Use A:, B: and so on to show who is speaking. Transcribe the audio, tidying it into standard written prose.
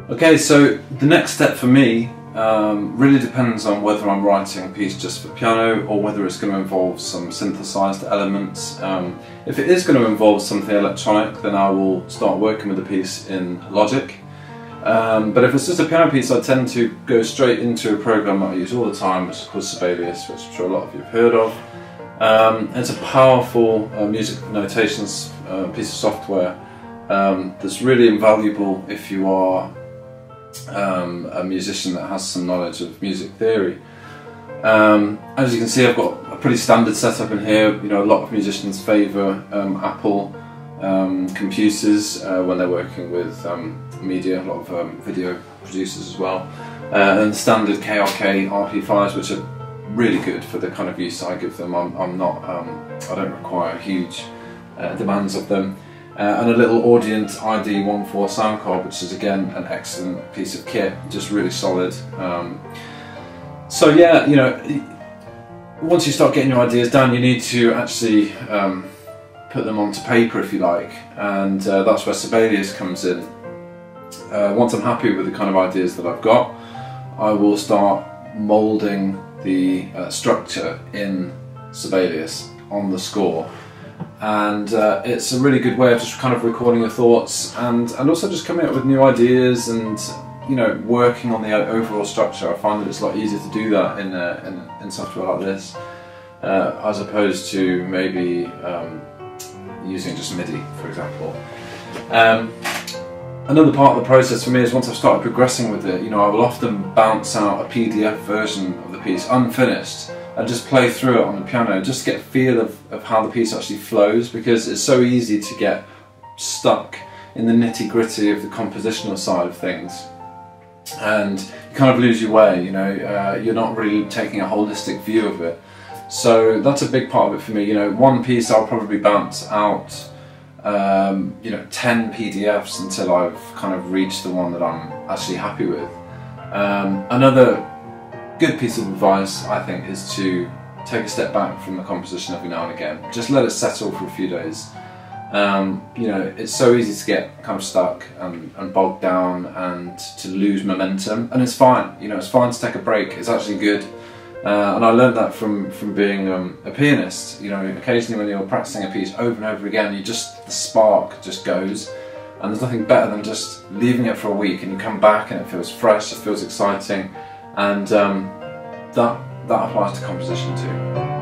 A: Okay, so the next step for me really depends on whether I'm writing a piece just for piano or whether it's going to involve some synthesized elements. If it is going to involve something electronic, then I will start working with the piece in Logic. But if it's just a piano piece, I tend to go straight into a program that I use all the time, which is called Sibelius, which I'm sure a lot of you have heard of. It's a powerful music notations piece of software that's really invaluable if you are a musician that has some knowledge of music theory. As you can see, I've got a pretty standard setup in here. You know, a lot of musicians favour Apple computers when they're working with media, a lot of video producers as well, and standard KRK RP5s, which are really good for the kind of use I give them. I don't require huge demands of them. And a little Audient ID14 sound card, which is again an excellent piece of kit, just really solid. So yeah, you know, once you start getting your ideas down, you need to actually put them onto paper, if you like, and that's where Sibelius comes in. Once I'm happy with the kind of ideas that I've got, I will start moulding the structure in Sibelius on the score. And it's a really good way of just kind of recording your thoughts and also just coming up with new ideas and, you know, working on the overall structure. I find that it's a lot easier to do that in software like this as opposed to maybe using just MIDI, for example. Another part of the process for me is once I've started progressing with it, you know, I will often bounce out a PDF version of the piece unfinished and just play through it on the piano, just to get a feel of how the piece actually flows, because it's so easy to get stuck in the nitty-gritty of the compositional side of things and you kind of lose your way, you know, you're not really taking a holistic view of it. So that's a big part of it for me. You know, one piece I'll probably bounce out you know, 10 PDFs until I've kind of reached the one that I'm actually happy with. Another good piece of advice, I think, is to take a step back from the composition every now and again. Just let it settle for a few days. You know, it's so easy to get kind of stuck and bogged down and to lose momentum, and it's fine. You know, it's fine to take a break. It's actually good. And I learned that from being a pianist. You know, occasionally when you're practicing a piece over and over again, the spark just goes, and there's nothing better than just leaving it for a week and you come back and it feels fresh, it feels exciting, and that applies to composition too.